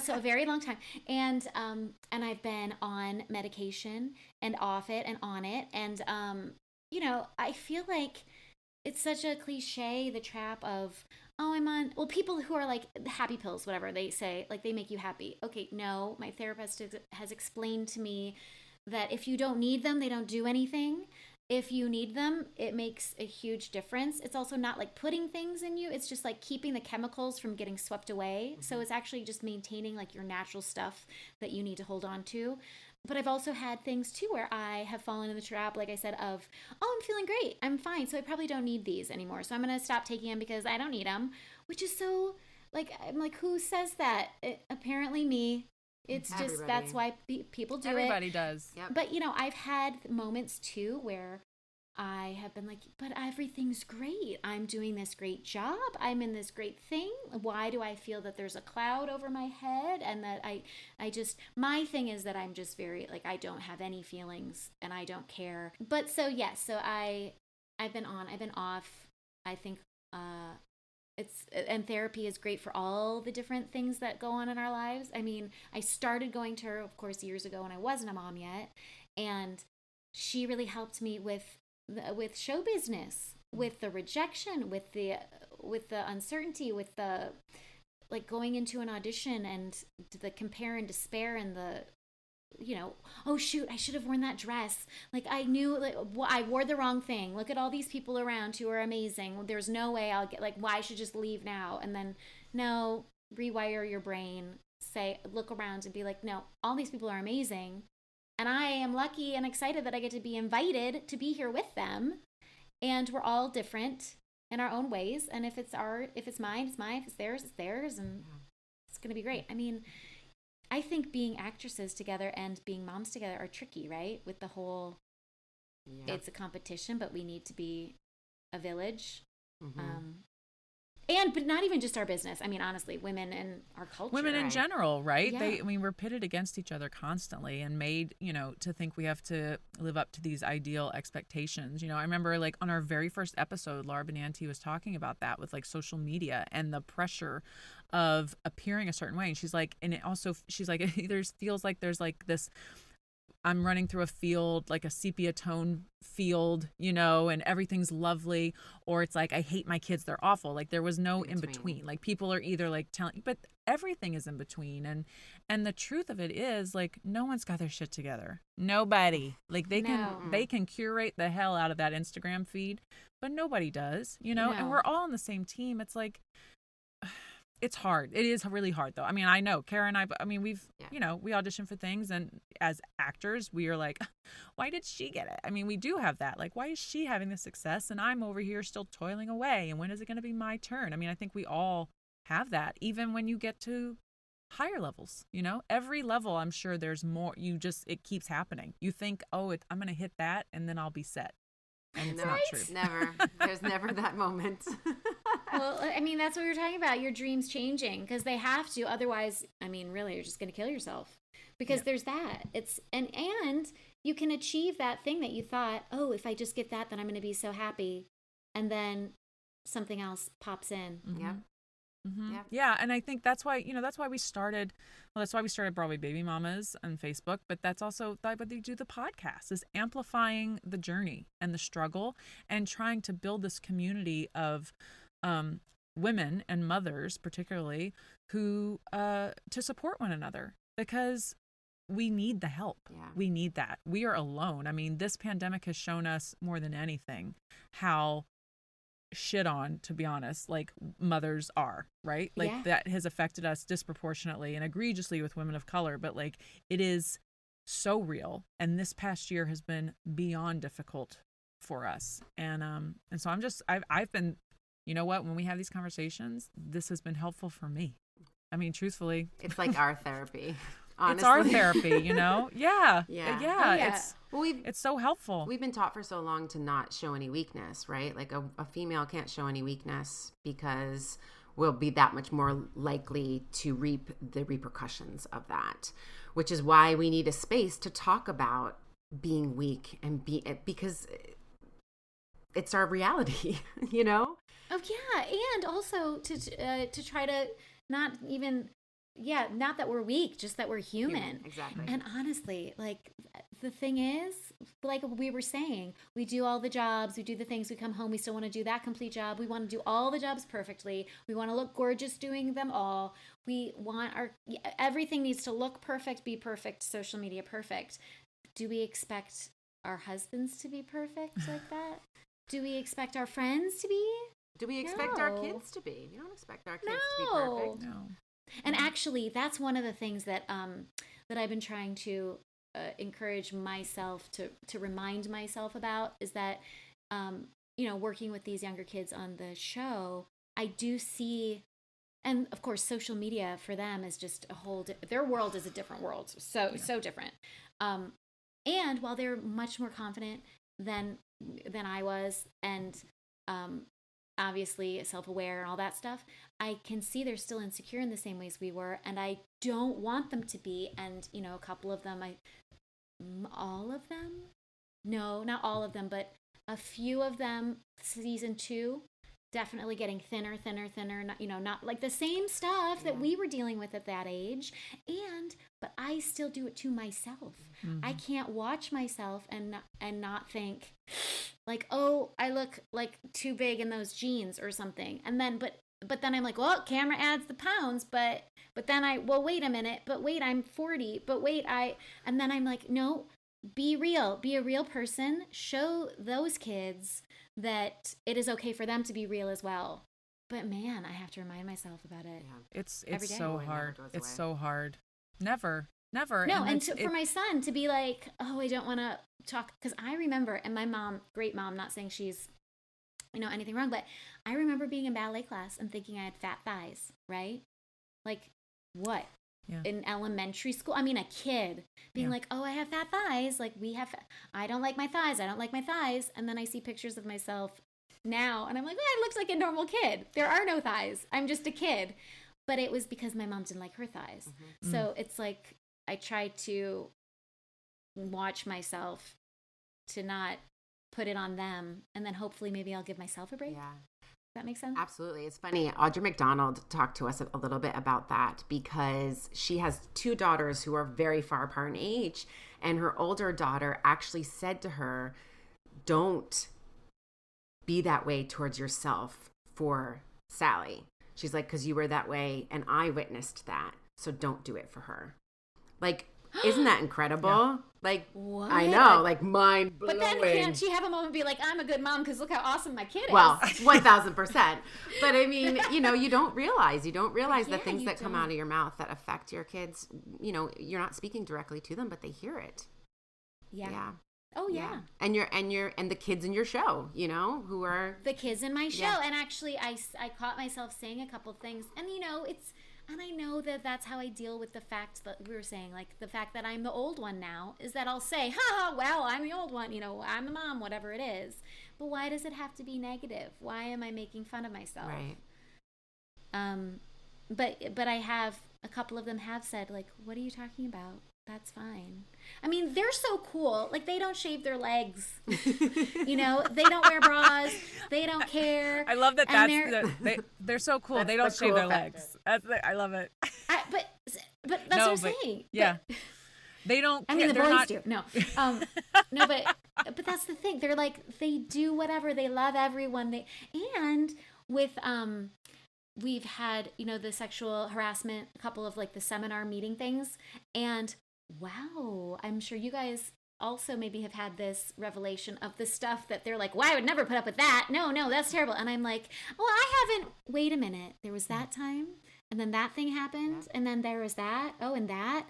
Speaker 6: So a very long time. And I've been on medication and off it and on it. And, you know, I feel like it's such a cliche, the trap of, people who are like happy pills, whatever they say, like they make you happy. Okay, no, my therapist has explained to me that if you don't need them, they don't do anything. If you need them, it makes a huge difference. It's also not like putting things in you. It's just like keeping the chemicals from getting swept away. Mm-hmm. So it's actually just maintaining like your natural stuff that you need to hold on to. But I've also had things too where I have fallen in the trap, like I said, of, I'm feeling great. I'm fine. So I probably don't need these anymore. So I'm going to stop taking them because I don't need them, which is so like, I'm like, who says that? Apparently me. It's just, that's why people do
Speaker 5: Everybody does.
Speaker 6: Yep. But, you know, I've had moments too where I have been like, but everything's great. I'm doing this great job. I'm in this great thing. Why do I feel that there's a cloud over my head? And that I just, my thing is that I'm just very, like, I don't have any feelings and I don't care. But so, yes, so I've been on, I've been off. I think, and therapy is great for all the different things that go on in our lives. I mean, I started going to her, of course, years ago when I wasn't a mom yet. And she really helped me with show business, with the rejection, with the uncertainty, with the, like, going into an audition and the compare and despair and the, you know, oh shoot, I should have worn that dress. Like, I knew, like, I wore the wrong thing. Look at all these people around who are amazing. There's no way I'll get, like, why I should just leave now. And then, no, rewire your brain, look around and be like, no, all these people are amazing. And I am lucky and excited that I get to be invited to be here with them. And we're all different in our own ways. And if it's mine, it's mine. If it's theirs, it's theirs. And it's going to be great. I mean, I think being actresses together and being moms together are tricky, right? With the whole, it's a competition, but we need to be a village. Mm-hmm. But not even just our business. I mean, honestly, women in our culture.
Speaker 5: Women in general, right? Yeah. We're pitted against each other constantly and made, you know, to think we have to live up to these ideal expectations. You know, I remember, like, on our very first episode, Laura Benanti was talking about that with, like, social media and the pressure of appearing a certain way. And she's like, and it also, she's like, it either feels like there's like this, I'm running through a field, like a sepia tone field, you know, and everything's lovely, or it's like, I hate my kids, they're awful. Like, there was no in between. Like, people are either like telling, but everything is in between. And the truth of it is, like, no one's got their shit together. Nobody. Like, they can curate the hell out of that Instagram feed, but nobody does, you know, and we're all on the same team. It's like, it's hard. It is really hard, though. I mean, I know Kara and I mean, we've, you know, we audition for things, and as actors, we are like, why did she get it? I mean, we do have that. Like, why is she having the success and I'm over here still toiling away? And when is it going to be my turn? I mean, I think we all have that, even when you get to higher levels, you know, every level, I'm sure there's more. It keeps happening. You think, I'm going to hit that and then I'll be set. And it's not true.
Speaker 9: Never. There's never that moment.
Speaker 6: Well, I mean, that's what we were talking about, your dreams changing, because they have to. Otherwise, I mean, really, you're just going to kill yourself. because there's that. It's and you can achieve that thing that you thought, oh, if I just get that, then I'm going to be so happy, and then something else pops in.
Speaker 9: Yep.
Speaker 5: Mm-hmm. Yeah, and I think that's why we started. Well, that's why we started Broadway Baby Mamas on Facebook. But that's also why they do the podcast, is amplifying the journey and the struggle, and trying to build this community of women and mothers, particularly, who to support one another, because we need the help.
Speaker 9: Yeah.
Speaker 5: We need that. We are alone. I mean, this pandemic has shown us more than anything how shit on, to be honest, like mothers are, right? Like that has affected us disproportionately and egregiously with women of color, but like it is so real. And this past year has been beyond difficult for us. And so I've been, you know what, when we have these conversations, this has been helpful for me. I mean, truthfully,
Speaker 9: it's like our therapy. Honestly.
Speaker 5: It's our therapy, you know? Yeah.
Speaker 9: Yeah.
Speaker 5: Yeah.
Speaker 6: Yeah.
Speaker 5: It's so helpful.
Speaker 9: We've been taught for so long to not show any weakness, right? Like a female can't show any weakness because we'll be that much more likely to reap the repercussions of that, which is why we need a space to talk about being weak because it's our reality, you know?
Speaker 6: Oh, yeah. And also to try to not that we're weak, just that we're human.
Speaker 9: Exactly.
Speaker 6: And honestly, like the thing is, like we were saying, we do all the jobs, we do the things, we come home, we still want to do that complete job. We want to do all the jobs perfectly. We want to look gorgeous doing them all. We want everything needs to look perfect, be perfect, social media perfect. Do we expect our husbands to be perfect like that? Do we expect our friends to be?
Speaker 9: Do we expect our kids to be? We don't expect our kids to be perfect.
Speaker 5: No.
Speaker 6: And actually, that's one of the things that that I've been trying to encourage myself to remind myself about is that, working with these younger kids on the show, I do see, and of course, social media for them is just their world is a different world, so different. And while they're much more confident than I was, and obviously self-aware and all that stuff, I can see they're still insecure in the same ways we were, and I don't want them to be. And a couple of them, all of them, no, not all of them, but a few of them, season 2, definitely getting thinner, not like the same stuff that we were dealing with at that age. But I still do it to myself. Mm-hmm. I can't watch myself and not think like, oh, I look like too big in those jeans or something. And then, but then I'm like, well, camera adds the pounds, but then wait a minute, but wait, I'm 40, but wait, and then I'm like, no, be real, be a real person, show those kids that it is okay for them to be real as well. But man, I have to remind myself about it.
Speaker 5: Yeah. It's so hard. It's so hard. Never.
Speaker 6: No, and for my son to be like, oh, I don't want to talk, because I remember, and my mom, great mom, not saying she's, anything wrong, but I remember being in ballet class and thinking I had fat thighs, right? Like, what? Yeah. In elementary school? I mean, a kid being like, oh, I have fat thighs. Like, I don't like my thighs. And then I see pictures of myself now, and I'm like, I look like a normal kid. There are no thighs. I'm just a kid. But it was because my mom didn't like her thighs. Mm-hmm. So it's like, I try to watch myself to not put it on them, and then hopefully maybe I'll give myself a break.
Speaker 9: Yeah.
Speaker 6: Does that make sense?
Speaker 9: Absolutely. It's funny. Audrey McDonald talked to us a little bit about that, because she has 2 daughters who are very far apart in age, and her older daughter actually said to her, don't be that way towards yourself for Sally. She's like, because you were that way and I witnessed that, so don't do it for her. Like, isn't that incredible? Yeah. Like, what? I know, like mind blowing.
Speaker 6: But then can't she have a moment and be like, I'm a good mom because look how awesome my kid is?
Speaker 9: Well, 1,000%. But I mean, you don't realize the things that come out of your mouth that affect your kids. You're not speaking directly to them, but they hear it.
Speaker 6: Yeah. Oh yeah.
Speaker 9: And the kids in your show, who are
Speaker 6: the kids in my show. And actually I caught myself saying a couple of things, and and I know that that's how I deal with the fact that we were saying, like the fact that I'm the old one now, is that I'll say, well, I'm the old one, I'm the mom, whatever it is. But why does it have to be negative? Why am I making fun of myself?
Speaker 9: Right.
Speaker 6: But I have, a couple of them have said, like, what are you talking about? That's fine. I mean, they're so cool. Like, they don't shave their legs. You know, they don't wear bras. They don't care.
Speaker 5: I love that. They're so cool. They don't shave their legs. I love it.
Speaker 6: But that's what I'm saying.
Speaker 5: Yeah. They don't.
Speaker 6: I mean, the boys do. No, no, but that's the thing. They're like, they do whatever. They love everyone. And with we've had, you know, the sexual harassment, a couple of like the seminar meeting things, and wow, I'm sure you guys also maybe have had this revelation of the stuff that they're like, well, I would never put up with that. No, that's terrible. And I'm like, well, I haven't. Wait a minute. There was that time, and then that thing happened, and then there was that. Oh, and that.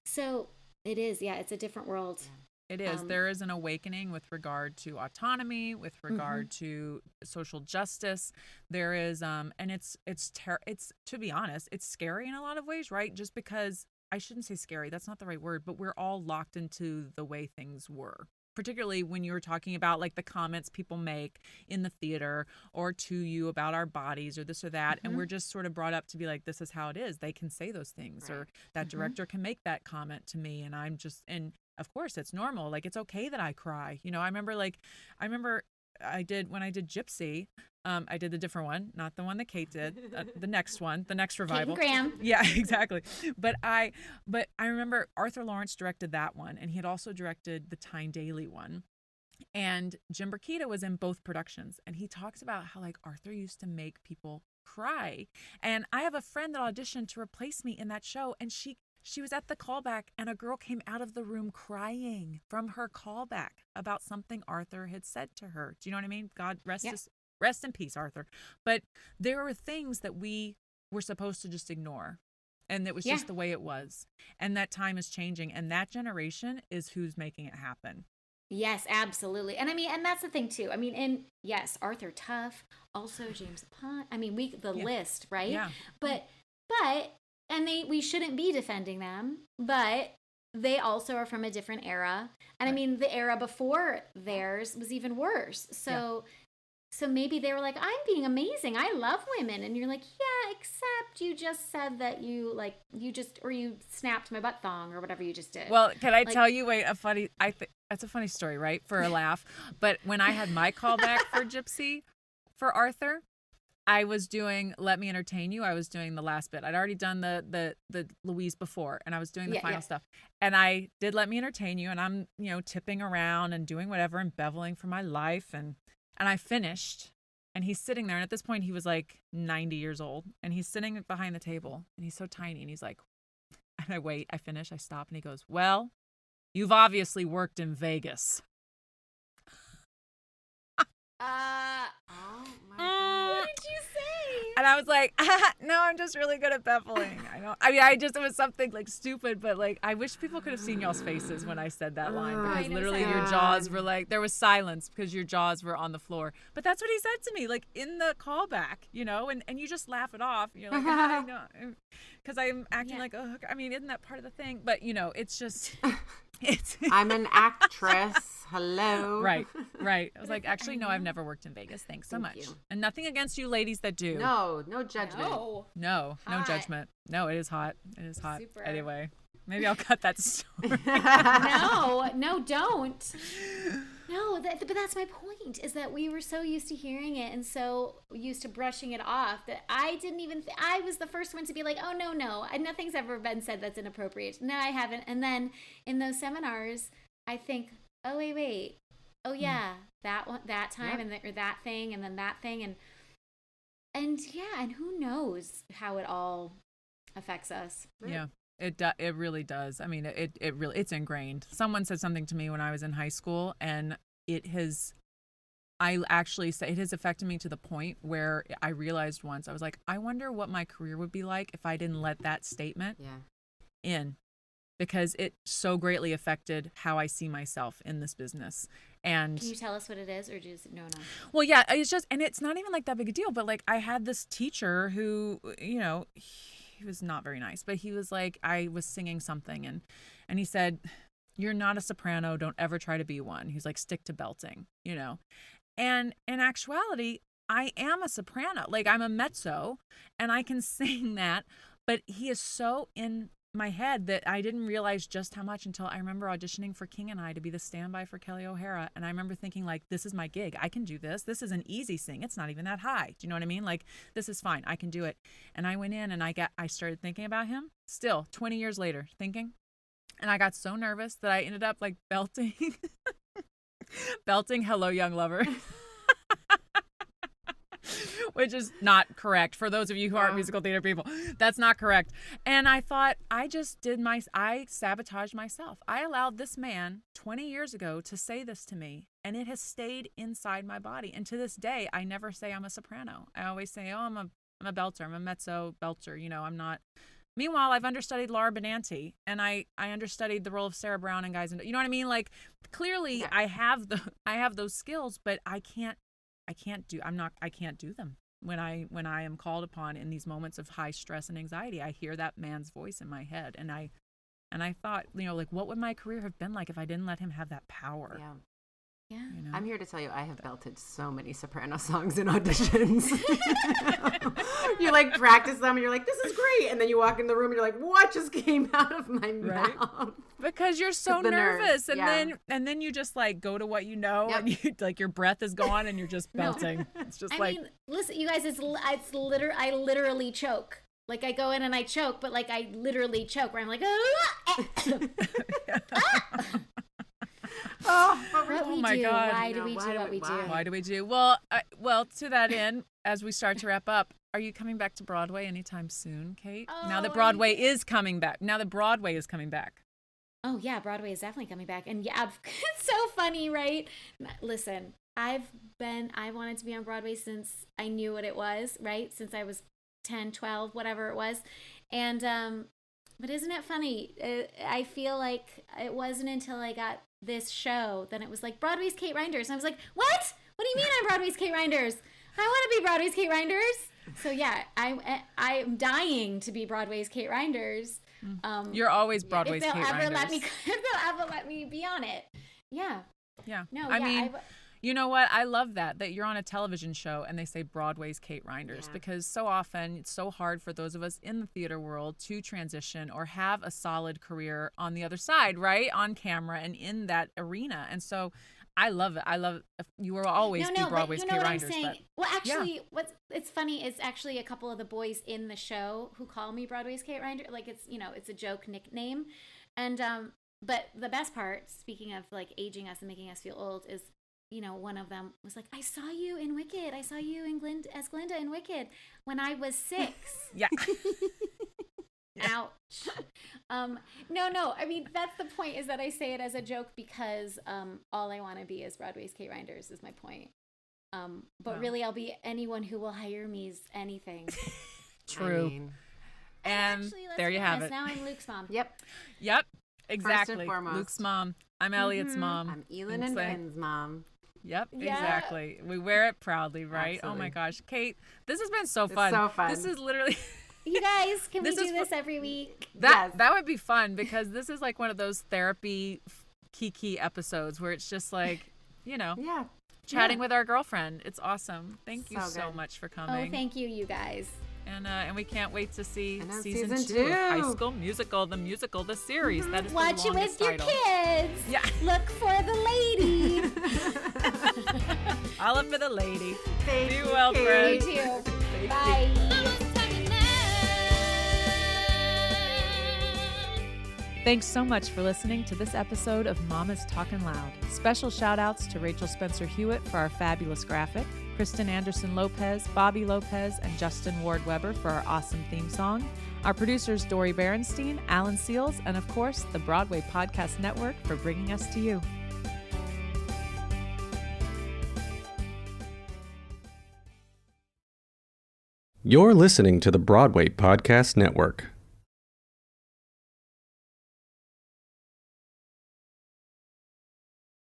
Speaker 6: So. It is, yeah. It's a different world.
Speaker 5: It is. There is an awakening with regard to autonomy, with regard to social justice. There is, and it's to be honest, it's scary in a lot of ways, right? Just because I shouldn't say scary. That's not the right word, but we're all locked into the way things were. Particularly when you were talking about like the comments people make in the theater or to you about our bodies or this or that. And we're just sort of brought up to be like, this is how it is. They can say those things or that director can make that comment to me. And and of course it's normal. Like, it's okay that I cry. You know, I remember when I did Gypsy, I did the different one, not the one that Kate did, the next revival.
Speaker 6: Kate and Graham.
Speaker 5: Yeah, exactly. But I remember Arthur Lawrence directed that one, and he had also directed the Tyne Daly one. And Jim Burkita was in both productions, and he talks about how like Arthur used to make people cry. And I have a friend that auditioned to replace me in that show, and she was at the callback, and a girl came out of the room crying from her callback about something Arthur had said to her. Do you know what I mean? God rest in peace, Arthur. But there were things that we were supposed to just ignore. And it was just the way it was. And that time is changing. And that generation is who's making it happen.
Speaker 6: Yes, absolutely. And I mean, and that's the thing too. I mean, and yes, Arthur Tuff, also James Pond. I mean, list, right?
Speaker 5: Yeah.
Speaker 6: But and we shouldn't be defending them, but they also are from a different era. And I mean, the era before theirs was even worse. So maybe they were like, I'm being amazing. I love women. And you're like, yeah, except you just said that you snapped my butt thong or whatever you just did.
Speaker 5: Well, can I tell you that's a funny story, right? For a laugh. But when I had my callback for Gypsy, for Arthur, I was doing Let Me Entertain You. I was doing the last bit. I'd already done the Louise before, and I was doing the final stuff. And I did Let Me Entertain You, and I'm, tipping around and doing whatever and beveling for my life. And I finished, and he's sitting there. And at this point, he was like 90 years old, and he's sitting behind the table, and he's so tiny. And he's like, and I finish, I stop, and he goes, well, you've obviously worked in Vegas.
Speaker 9: Oh my God.
Speaker 6: What did you say?
Speaker 5: And I was like, no, I'm just really good at beveling. It was something like stupid, but like, I wish people could have seen y'all's faces when I said that line, because literally your jaws were like, there was silence because your jaws were on the floor. But that's what he said to me, like in the callback, and you just laugh it off. You're like, I know, because I'm acting like, oh, I mean, isn't that part of the thing? But it's just,
Speaker 9: I'm an actress. Hello.
Speaker 5: Right. I was like, actually, no, I've never worked in Vegas. Thanks so much.
Speaker 9: You.
Speaker 5: And nothing against you ladies that do.
Speaker 9: No judgment.
Speaker 5: No judgment. No, it is hot. It is hot.
Speaker 6: Super.
Speaker 5: Anyway, maybe I'll cut that story.
Speaker 6: No, don't. No, but that's my point, is that we were so used to hearing it and so used to brushing it off that I didn't even I was the first one to be like, oh, no, nothing's ever been said that's inappropriate. No, I haven't. And then in those seminars, I think, oh, wait. Oh, yeah, that one, that time, or that thing, and then that thing. And who knows how it all affects us.
Speaker 5: Yeah. It really does. I mean, it's ingrained. Someone said something to me when I was in high school, and it has affected me to the point where I realized once, I was like, I wonder what my career would be like if I didn't let that statement in, because it so greatly affected how I see myself in this business. And
Speaker 6: can you tell us what it is, or just no?
Speaker 5: Well, yeah, it's just, and it's not even like that big a deal, but like I had this teacher who, he was not very nice, but he was like, I was singing something and he said, you're not a soprano. Don't ever try to be one. He's like, stick to belting, And in actuality, I am a soprano. Like, I'm a mezzo and I can sing that, but he is so
Speaker 3: my head that I didn't realize just how much until I remember auditioning for King and I to be the standby for Kelly O'Hara. And I remember thinking, like, this is my gig. I can do this. This is an easy sing. It's not even that high. Do you know what I mean? Like, this is fine. I can do it. And I went in and I started thinking about him still 20 years later thinking. And I got so nervous that I ended up like belting Hello Young Lover. Which is not correct for those of you who aren't musical theater people. That's not correct. And I thought I sabotaged myself. I allowed this man 20 years ago to say this to me, and it has stayed inside my body. And to this day, I never say I'm a soprano. I always say, I'm a belter. I'm a mezzo belter. You know, I'm not. Meanwhile, I've understudied Laura Benanti, and I understudied the role of Sarah Brown in Guys and you know what I mean? Like, clearly, I have those skills, but I can't do them when I am called upon in these moments of high stress and anxiety. I hear that man's voice in my head, and I thought, you know, like, what would my career have been like if I didn't let him have that power?
Speaker 9: Yeah.
Speaker 3: You know?
Speaker 9: I'm here to tell you, I have belted so many soprano songs in auditions. You like practice them and you're like, this is great. And then you walk in the room and you're like, what just came out of my mouth?
Speaker 3: Because you're so nervous. And then you just like go to what you know, and you like your breath is gone and you're just belting. It's just
Speaker 6: I mean, listen, you guys, I literally choke. Like, I go in and I choke, but like I literally choke where I'm like,
Speaker 3: Oh my God.
Speaker 6: Why do we do what we do?
Speaker 3: Why do we do? Well, to that end, as we start to wrap up, are you coming back to Broadway anytime soon, Kate? Now that Broadway is coming back.
Speaker 6: Oh yeah, Broadway is definitely coming back. And yeah, it's so funny, right? Listen, I wanted to be on Broadway since I knew what it was, right? Since I was 10, 12, whatever it was. And, but isn't it funny? I feel like it wasn't until I got this show, then it was like, Broadway's Kate Reinders. And I was like, what? What do you mean I'm Broadway's Kate Reinders? I want to be Broadway's Kate Reinders. So yeah, I'm dying to be Broadway's Kate Reinders.
Speaker 3: You're always Broadway's Kate Reinders.
Speaker 6: If they'll ever let me be on it. Yeah.
Speaker 3: Yeah.
Speaker 6: No,
Speaker 3: I mean, you know what? I love that you're on a television show and they say Broadway's Kate Reinders, because so often it's so hard for those of us in the theater world to transition or have a solid career on the other side, right? On camera and in that arena. And so I love it. You will always be Broadway's Kate Reinders.
Speaker 6: Well, actually, it's funny is actually a couple of the boys in the show who call me Broadway's Kate Reinders. Like, it's a joke nickname. And, but the best part, speaking of like aging us and making us feel old, is, you know, one of them was like, I saw you in Wicked. I saw you as Glinda in Wicked when I was 6.
Speaker 3: Yeah.
Speaker 6: Ouch. No. I mean, that's the point, is that I say it as a joke because all I want to be is Broadway's Kate Reinders is my point. But really, I'll be anyone who will hire me is anything.
Speaker 3: True.
Speaker 9: I mean,
Speaker 3: and
Speaker 6: actually,
Speaker 3: there you have it.
Speaker 6: Now I'm Luke's mom.
Speaker 9: Yep.
Speaker 3: Exactly.
Speaker 9: First and foremost.
Speaker 3: Luke's mom. I'm Elliot's mom.
Speaker 9: I'm Elin and Finn's mom.
Speaker 3: Yep,
Speaker 6: Yeah.
Speaker 3: Exactly. We wear it proudly, right?
Speaker 9: Absolutely.
Speaker 3: Oh my gosh, Kate, this has been so fun.
Speaker 9: It's so fun.
Speaker 3: This is literally.
Speaker 6: You guys, can we do this every week?
Speaker 3: That would be fun, because this is like one of those therapy kiki episodes where it's just like, you know, chatting with our girlfriend. It's awesome. Thank you so much for coming.
Speaker 6: Oh, thank you, you guys.
Speaker 3: And we can't wait to see
Speaker 9: season
Speaker 3: 2 of High School Musical, the musical, the series. That is
Speaker 6: Watch
Speaker 3: the
Speaker 6: it with
Speaker 3: title.
Speaker 6: your kids.
Speaker 3: Yeah.
Speaker 6: Look for the lady.
Speaker 3: I'll look for the lady.
Speaker 9: Thank
Speaker 3: Be
Speaker 9: you,
Speaker 3: well,
Speaker 9: Kate.
Speaker 3: friends.
Speaker 6: You too. Bye.
Speaker 5: Thanks so much for listening to this episode of Mama's Talkin' Loud. Special shout outs to Rachel Spencer Hewitt for our fabulous graphic, Kristen Anderson Lopez, Bobby Lopez, and Justin Ward Weber for our awesome theme song, our producers Dori Berenstein, Alan Seals, and of course the Broadway Podcast Network for bringing us to you.
Speaker 1: You're listening to the Broadway Podcast Network.